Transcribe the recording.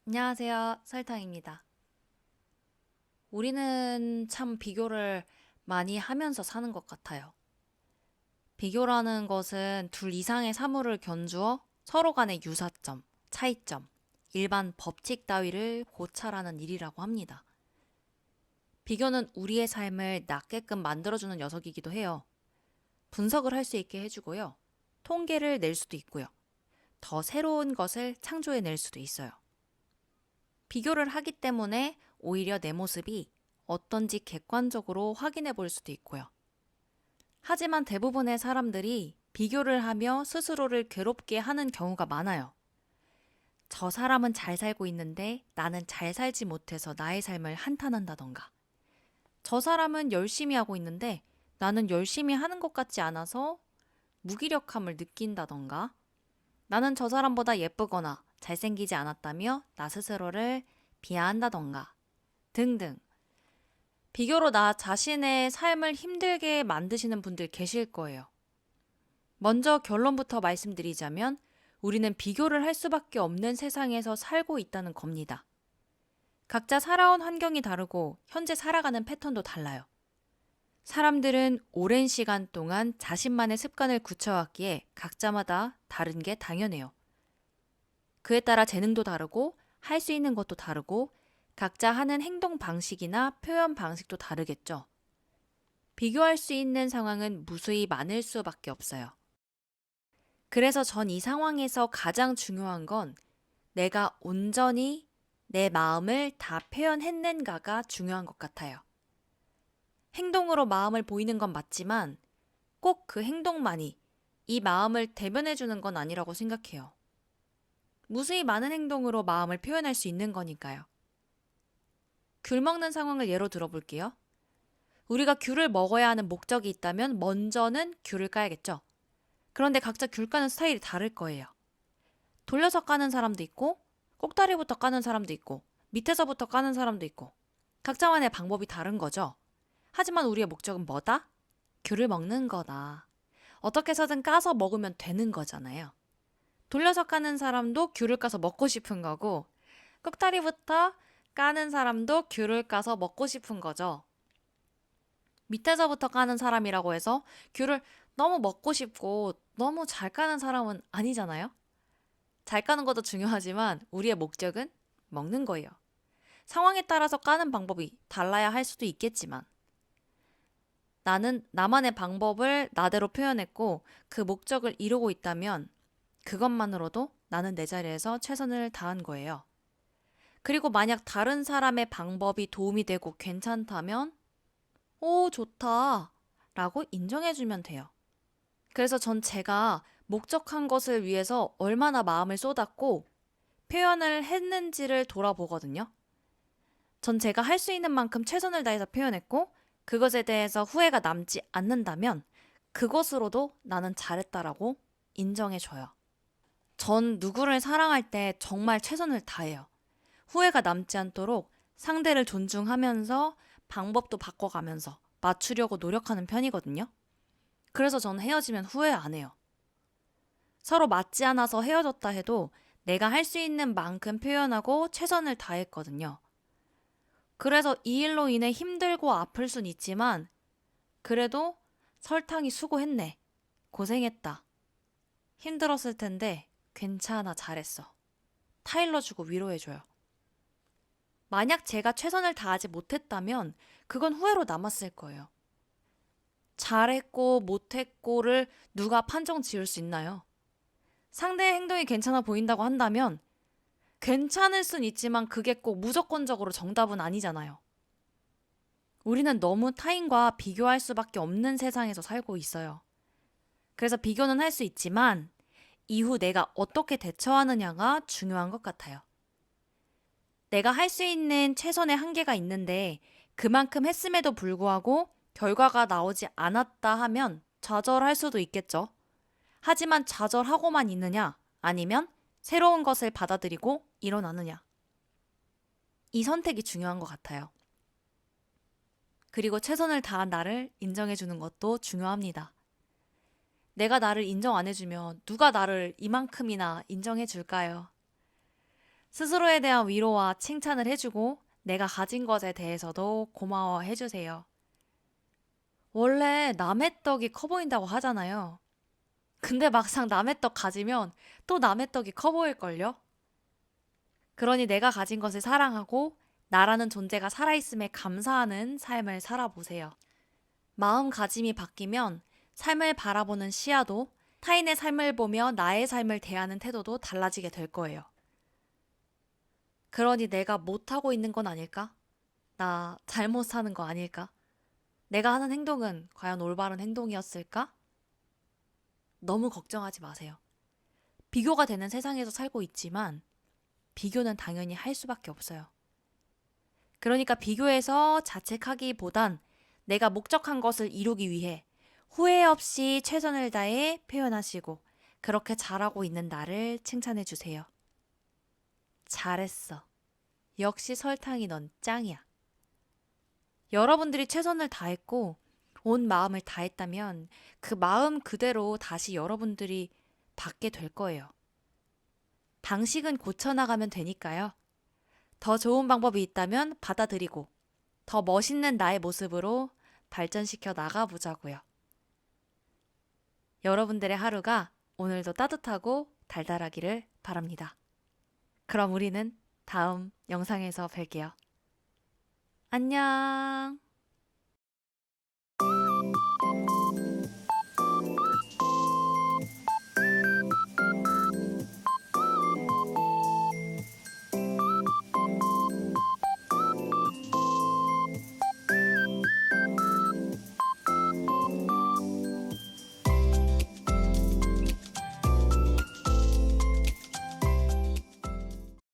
안녕하세요. 설탕입니다. 우리는 참 비교를 많이 하면서 사는 것 같아요. 비교라는 것은 둘 이상의 사물을 견주어 서로 간의 유사점, 차이점, 일반 법칙 따위를 고찰하는 일이라고 합니다. 비교는 우리의 삶을 낫게끔 만들어주는 녀석이기도 해요. 분석을 할 수 있게 해주고요. 통계를 낼 수도 있고요. 더 새로운 것을 창조해낼 수도 있어요. 비교를 하기 때문에 오히려 내 모습이 어떤지 객관적으로 확인해 볼 수도 있고요. 하지만 대부분의 사람들이 비교를 하며 스스로를 괴롭게 하는 경우가 많아요. 저 사람은 잘 살고 있는데 나는 잘 살지 못해서 나의 삶을 한탄한다던가. 저 사람은 열심히 하고 있는데 나는 열심히 하는 것 같지 않아서 무기력함을 느낀다던가. 나는 저 사람보다 예쁘거나 잘생기지 않았다며 나 스스로를 비하한다던가. 등등. 비교로 나 자신의 삶을 힘들게 만드시는 분들 계실 거예요. 먼저 결론부터 말씀드리자면 우리는 비교를 할 수밖에 없는 세상에서 살고 있다는 겁니다. 각자 살아온 환경이 다르고 현재 살아가는 패턴도 달라요. 사람들은 오랜 시간 동안 자신만의 습관을 굳혀왔기에 각자마다 다른 게 당연해요. 그에 따라 재능도 다르고 할 수 있는 것도 다르고 각자 하는 행동 방식이나 표현 방식도 다르겠죠. 비교할 수 있는 상황은 무수히 많을 수밖에 없어요. 그래서 전 이 상황에서 가장 중요한 건 내가 온전히 내 마음을 다 표현했는가가 중요한 것 같아요. 행동으로 마음을 보이는 건 맞지만 꼭 그 행동만이 이 마음을 대변해주는 건 아니라고 생각해요. 무수히 많은 행동으로 마음을 표현할 수 있는 거니까요. 귤 먹는 상황을 예로 들어볼게요. 우리가 귤을 먹어야 하는 목적이 있다면 먼저는 귤을 까야겠죠. 그런데 각자 귤 까는 스타일이 다를 거예요. 돌려서 까는 사람도 있고 꼭다리부터 까는 사람도 있고 밑에서부터 까는 사람도 있고 각자만의 방법이 다른 거죠. 하지만 우리의 목적은 뭐다? 귤을 먹는 거다. 어떻게 해서든 까서 먹으면 되는 거잖아요. 돌려서 까는 사람도 귤을 까서 먹고 싶은 거고 꼭다리부터 까는 사람도 귤을 까서 먹고 싶은 거죠. 밑에서부터 까는 사람이라고 해서 귤을 너무 먹고 싶고 너무 잘 까는 사람은 아니잖아요? 잘 까는 것도 중요하지만 우리의 목적은 먹는 거예요. 상황에 따라서 까는 방법이 달라야 할 수도 있겠지만 나는 나만의 방법을 나대로 표현했고 그 목적을 이루고 있다면 그것만으로도 나는 내 자리에서 최선을 다한 거예요. 그리고 만약 다른 사람의 방법이 도움이 되고 괜찮다면 오, 좋다 라고 인정해주면 돼요. 그래서 전 제가 목적한 것을 위해서 얼마나 마음을 쏟았고 표현을 했는지를 돌아보거든요. 전 제가 할 수 있는 만큼 최선을 다해서 표현했고 그것에 대해서 후회가 남지 않는다면 그것으로도 나는 잘했다라고 인정해줘요. 전 누구를 사랑할 때 정말 최선을 다해요. 후회가 남지 않도록 상대를 존중하면서 방법도 바꿔가면서 맞추려고 노력하는 편이거든요. 그래서 저는 헤어지면 후회 안 해요. 서로 맞지 않아서 헤어졌다 해도 내가 할 수 있는 만큼 표현하고 최선을 다했거든요. 그래서 이 일로 인해 힘들고 아플 순 있지만 그래도 설탕이 수고했네. 고생했다. 힘들었을 텐데 괜찮아 잘했어. 타일러주고 위로해줘요. 만약 제가 최선을 다하지 못했다면 그건 후회로 남았을 거예요. 잘했고 못했고를 누가 판정 지을 수 있나요? 상대의 행동이 괜찮아 보인다고 한다면 괜찮을 순 있지만 그게 꼭 무조건적으로 정답은 아니잖아요. 우리는 너무 타인과 비교할 수밖에 없는 세상에서 살고 있어요. 그래서 비교는 할 수 있지만 이후 내가 어떻게 대처하느냐가 중요한 것 같아요. 내가 할 수 있는 최선의 한계가 있는데 그만큼 했음에도 불구하고 결과가 나오지 않았다 하면 좌절할 수도 있겠죠. 하지만 좌절하고만 있느냐 아니면 새로운 것을 받아들이고 일어나느냐. 이 선택이 중요한 것 같아요. 그리고 최선을 다한 나를 인정해주는 것도 중요합니다. 내가 나를 인정 안 해주면 누가 나를 이만큼이나 인정해줄까요? 스스로에 대한 위로와 칭찬을 해주고 내가 가진 것에 대해서도 고마워해주세요. 원래 남의 떡이 커 보인다고 하잖아요. 근데 막상 남의 떡 가지면 또 남의 떡이 커 보일걸요? 그러니 내가 가진 것을 사랑하고 나라는 존재가 살아있음에 감사하는 삶을 살아보세요. 마음가짐이 바뀌면 삶을 바라보는 시야도 타인의 삶을 보며 나의 삶을 대하는 태도도 달라지게 될 거예요. 그러니 내가 못하고 있는 건 아닐까? 나 잘못 사는 거 아닐까? 내가 하는 행동은 과연 올바른 행동이었을까? 너무 걱정하지 마세요. 비교가 되는 세상에서 살고 있지만 비교는 당연히 할 수밖에 없어요. 그러니까 비교해서 자책하기보단 내가 목적한 것을 이루기 위해 후회 없이 최선을 다해 표현하시고 그렇게 잘하고 있는 나를 칭찬해 주세요. 잘했어. 역시 설탕이 넌 짱이야. 여러분들이 최선을 다했고 온 마음을 다했다면 그 마음 그대로 다시 여러분들이 받게 될 거예요. 방식은 고쳐나가면 되니까요. 더 좋은 방법이 있다면 받아들이고 더 멋있는 나의 모습으로 발전시켜 나가보자고요. 여러분들의 하루가 오늘도 따뜻하고 달달하기를 바랍니다. 그럼 우리는 다음 영상에서 뵐게요. 안녕!